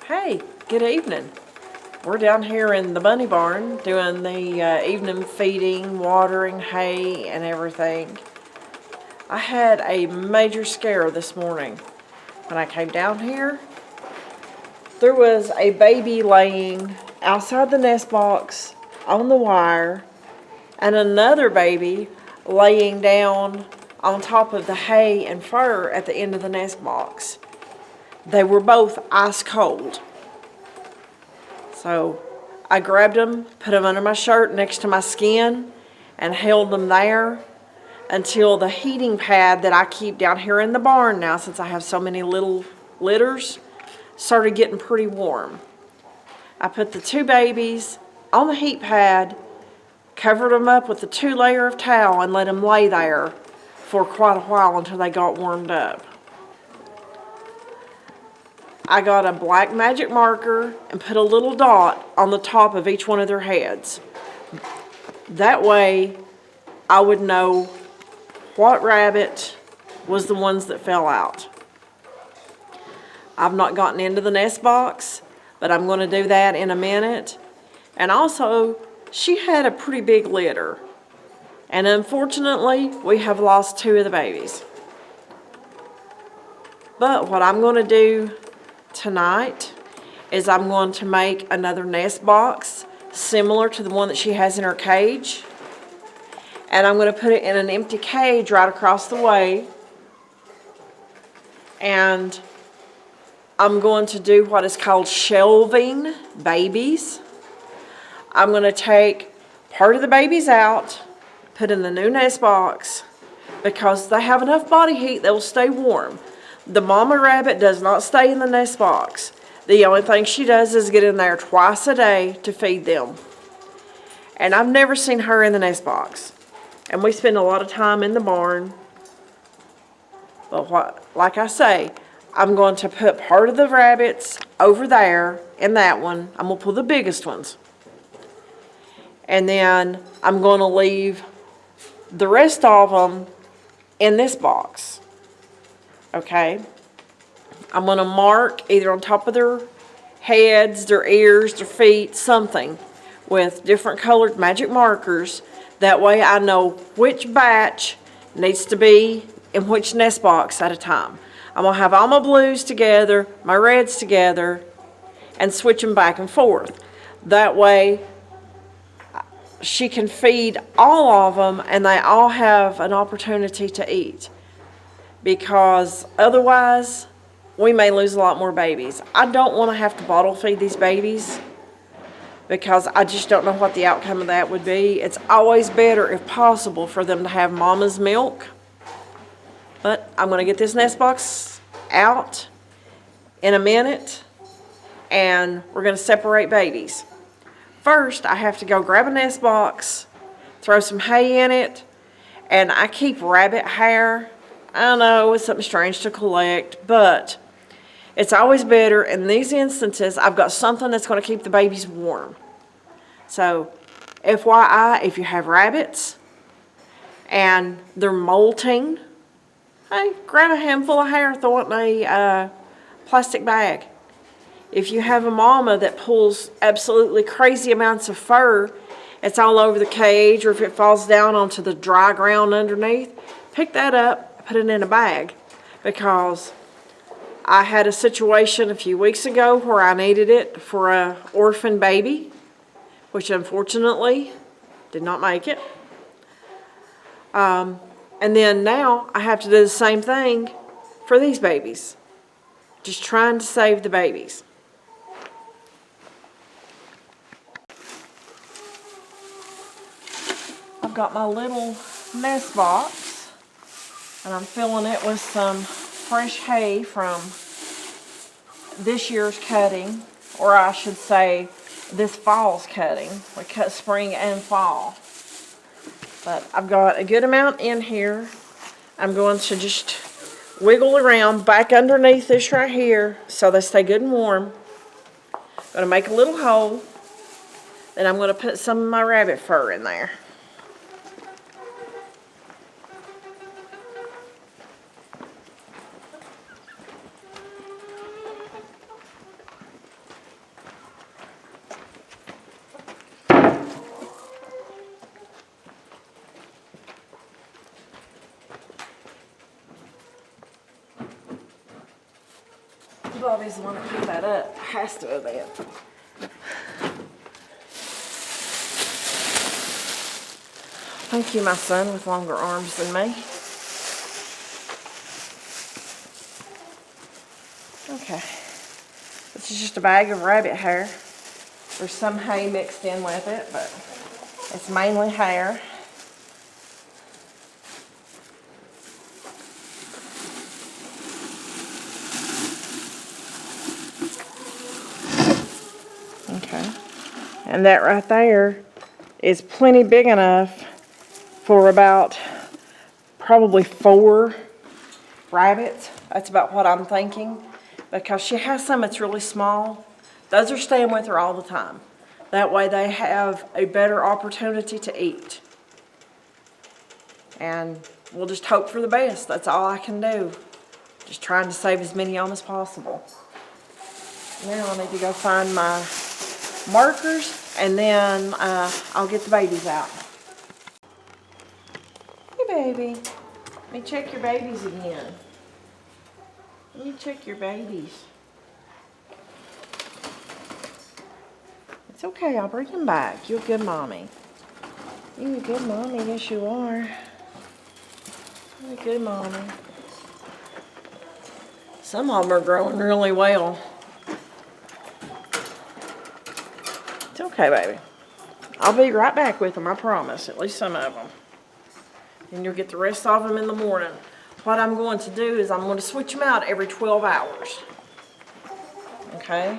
Hey, good evening. We're down here in the bunny barn doing the evening feeding, watering, hay, and everything. I had a major scare this morning. When I came down here, there was a baby laying outside the nest box on the wire, and another baby laying down on top of the hay and fur at the end of the nest box. They were both ice cold. So I grabbed them, put them under my shirt next to my skin, and held them there until the heating pad that I keep down here in the barn now, since I have so many little litters, started getting pretty warm. I put the two babies on the heat pad, covered them up with a 2-layer of towel, and let them lay there for quite a while until they got warmed up. I got a black magic marker and put a little dot on the top of each one of their heads. That way I would know what rabbit was the ones that fell out. I've not gotten into the nest box, but I'm going to do that in a minute. And also, she had a pretty big litter. And unfortunately, we have lost 2 of the babies. But what I'm going to do tonight is I'm going to make another nest box similar to the one that she has in her cage, and I'm going to put it in an empty cage right across the way, and I'm going to do what is called shelving babies. I'm going to take part of the babies out, put in the new nest box, because they have enough body heat they will stay warm. The mama rabbit does not stay in the nest box. The only thing she does is get in there twice a day to feed them. And I've never seen her in the nest box. And we spend a lot of time in the barn. But like I say, I'm going to put part of the rabbits over there in that one. I'm going to pull the biggest ones. And then I'm going to leave the rest of them in this box. Okay, I'm going to mark either on top of their heads, their ears, their feet, something with different colored magic markers. That way I know which batch needs to be in which nest box at a time. I'm going to have all my blues together, my reds together, and switch them back and forth. That way she can feed all of them and they all have an opportunity to eat. Because otherwise, we may lose a lot more babies. I don't want to have to bottle feed these babies because I just don't know what the outcome of that would be. It's always better, if possible, for them to have mama's milk. But I'm going to get this nest box out in a minute, and we're going to separate babies. First, I have to go grab a nest box, throw some hay in it, and I keep rabbit hair. I know it's something strange to collect, but it's always better. In these instances, I've got something that's going to keep the babies warm. So, FYI, if you have rabbits and they're molting, hey, grab a handful of hair, throw it in a plastic bag. If you have a mama that pulls absolutely crazy amounts of fur, it's all over the cage, or if it falls down onto the dry ground underneath, pick that up. Put it in a bag, because I had a situation a few weeks ago where I needed it for an orphan baby, which unfortunately did not make it. And then now I have to do the same thing for these babies, just trying to save the babies. I've got my little nest box, and I'm filling it with some fresh hay from this year's cutting, or I should say this fall's cutting. We cut spring and fall. But I've got a good amount in here. I'm going to just wiggle around back underneath this right here so they stay good and warm. I'm going to make a little hole. Then I'm going to put some of my rabbit fur in there. Bobby's the one that put that up. Has to have been. Thank you, my son with longer arms than me. Okay. This is just a bag of rabbit hair. There's some hay mixed in with it, but it's mainly hair. Okay. And that right there is plenty big enough for about probably 4 rabbits. That's about what I'm thinking, because she has some that's really small. Those are staying with her all the time. That way they have a better opportunity to eat. And we'll just hope for the best. That's all I can do. Just trying to save as many of them as possible. Now I need to go find my markers, and then I'll get the babies out. Hey baby, let me check your babies again. Let me check your babies. It's okay, I'll bring them back. You're a good mommy. You're a good mommy, yes you are. You're a good mommy. Some of them are growing really well. It's okay, baby. I'll be right back with them, I promise. At least some of them. And you'll get the rest of them in the morning. What I'm going to do is I'm going to switch them out every 12 hours. Okay?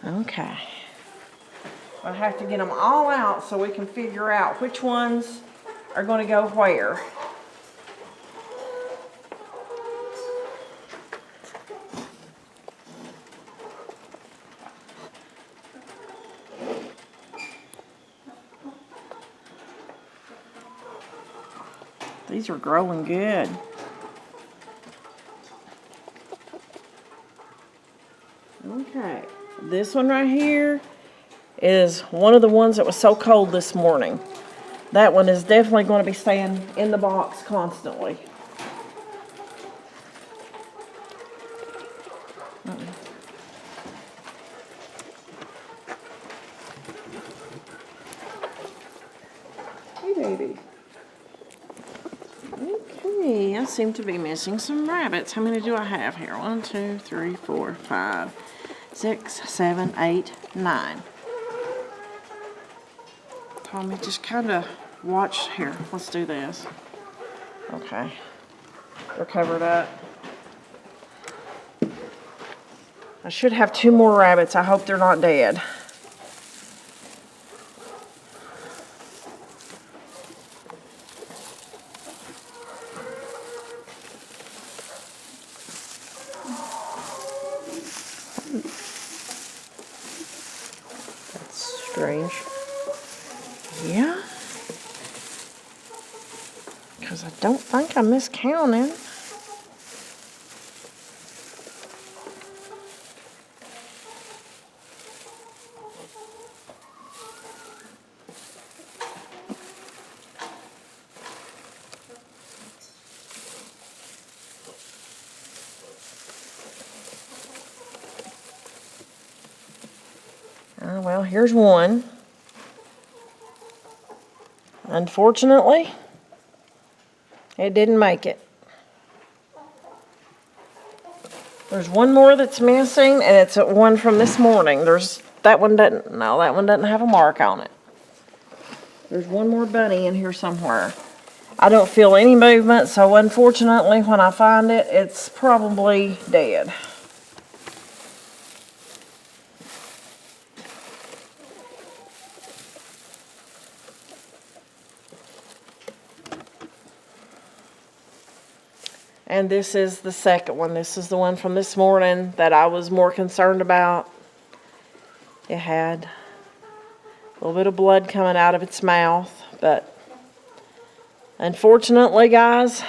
Okay. I have to get them all out so we can figure out which ones are going to go where. These are growing good. Okay, this one right here is one of the ones that was so cold this morning. That one is definitely going to be staying in the box constantly. Hey, baby. Okay, I seem to be missing some rabbits. How many do I have here? 1, 2, 3, 4, 5, 6, 7, 8, 9. Tommy, just kind of watch here. Let's do this. Okay. They're covered up. I should have 2 more rabbits. I hope they're not dead. That's strange. Yeah. Because I don't think I'm miscounting. Well, here's one. Unfortunately, it didn't make it. There's one more that's missing, and it's one from this morning. That one doesn't have a mark on it. There's one more bunny in here somewhere. I don't feel any movement, so unfortunately, when I find it, it's probably dead. And this is the second one. This is the one from this morning that I was more concerned about. It had a little bit of blood coming out of its mouth, but unfortunately, guys,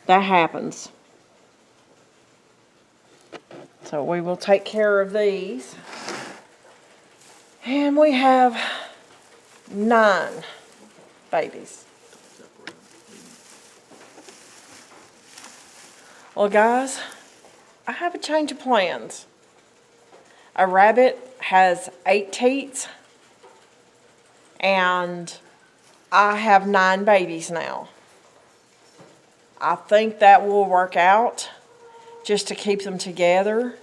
that happens. So we will take care of these. And we have 9 babies. Well, guys, I have a change of plans. A rabbit has 8 teats, and I have 9 babies now. I think that will work out just to keep them together,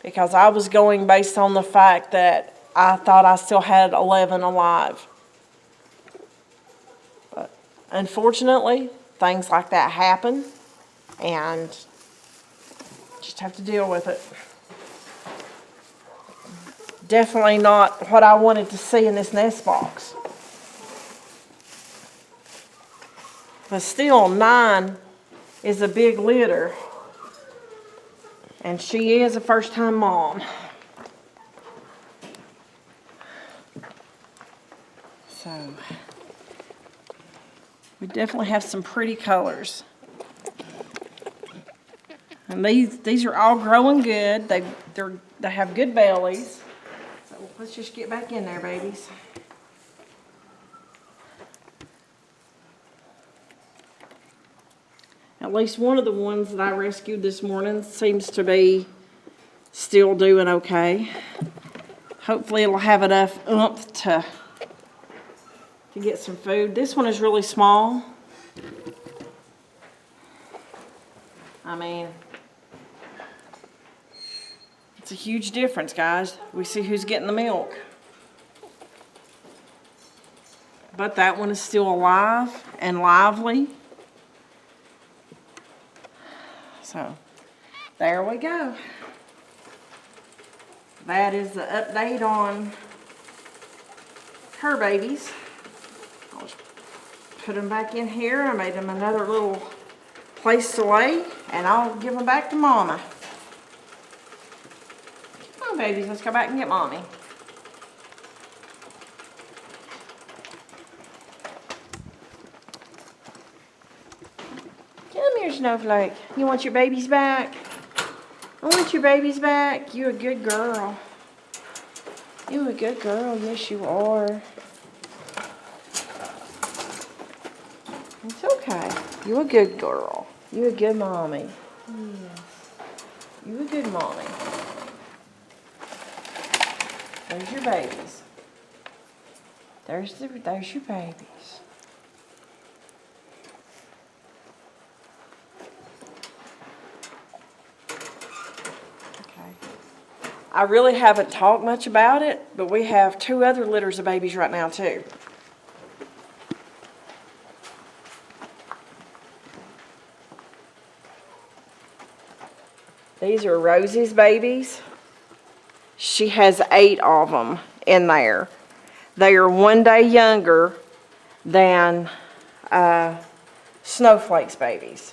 because I was going based on the fact that I thought I still had 11 alive. But unfortunately, things like that happen, and just have to deal with it. Definitely not what I wanted to see in this nest box. But still, 9 is a big litter. And she is a first-time mom. So, we definitely have some pretty colors. And these are all growing good. They have good bellies. So let's just get back in there, babies. At least one of the ones that I rescued this morning seems to be still doing okay. Hopefully it'll have enough oomph to get some food. This one is really small. I mean, it's a huge difference, guys. We see who's getting the milk. But that one is still alive and lively. So, there we go. That is the update on her babies. I'll just put them back in here. I made them another little place to lay, and I'll give them back to Mama. Come on, babies, let's go back and get Mommy. Come here, Snowflake. You want your babies back? I want your babies back. You're a good girl. You're a good girl. Yes, you are. It's okay. You're a good girl. You're a good mommy. Yes. You're a good mommy. There's your babies. There's your babies. I really haven't talked much about it, but we have 2 other litters of babies right now too. These are Rosie's babies. She has 8 of them in there. They are 1 day younger than Snowflake's babies.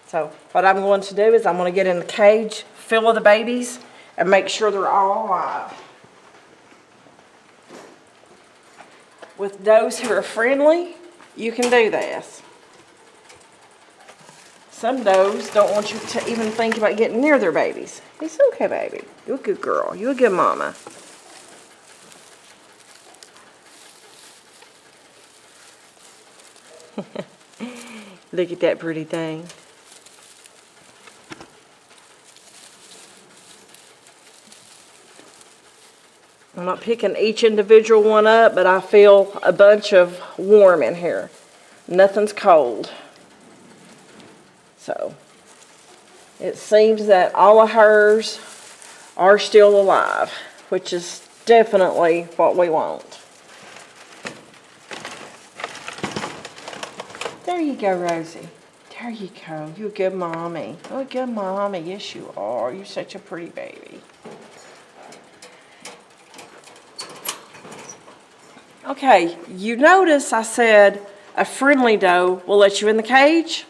So what I'm going to do is I'm going to get in the cage full of the babies and make sure they're all alive. With those who are friendly, you can do this. Some does don't want you to even think about getting near their babies. It's okay, baby. You're a good girl. You're a good mama. Look at that pretty thing. I'm not picking each individual one up, but I feel a bunch of warm in here. Nothing's cold. So, it seems that all of hers are still alive, which is definitely what we want. There you go, Rosie. There you go. You're a good mommy. You're a good mommy. Yes, you are. You're such a pretty baby. Okay, you notice I said a friendly doe will let you in the cage.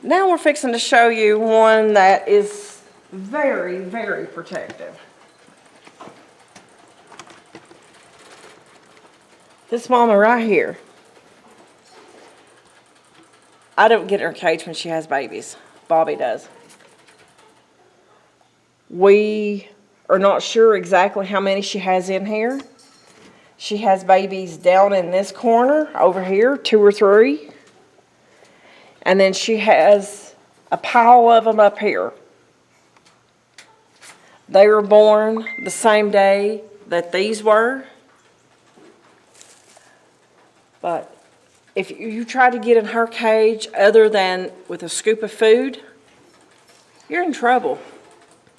Now we're fixing to show you one that is very, very protective. This mama right here. I don't get in her cage when she has babies. Bobby does. We are not sure exactly how many she has in here. She has babies down in this corner over here, 2 or 3. And then she has a pile of them up here. They were born the same day that these were. But if you try to get in her cage other than with a scoop of food, you're in trouble.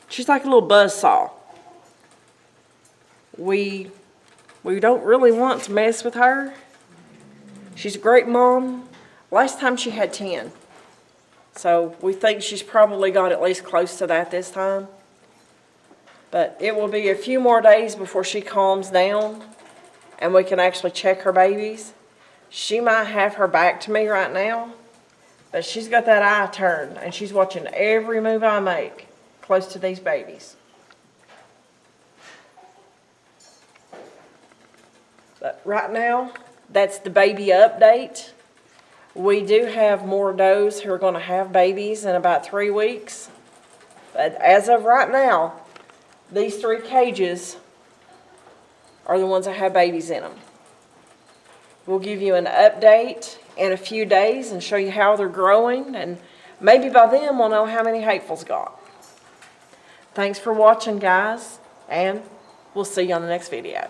She's like a little buzzsaw. We don't really want to mess with her. She's a great mom. Last time she had 10. So we think she's probably got at least close to that this time. But it will be a few more days before she calms down and we can actually check her babies. She might have her back to me right now, but she's got that eye turned and she's watching every move I make close to these babies. But right now, that's the baby update. We do have more does who are going to have babies in about 3 weeks. But as of right now, these 3 cages are the ones that have babies in them. We'll give you an update in a few days and show you how they're growing, and maybe by then we'll know how many Hateful's got. Thanks for watching, guys, and we'll see you on the next video.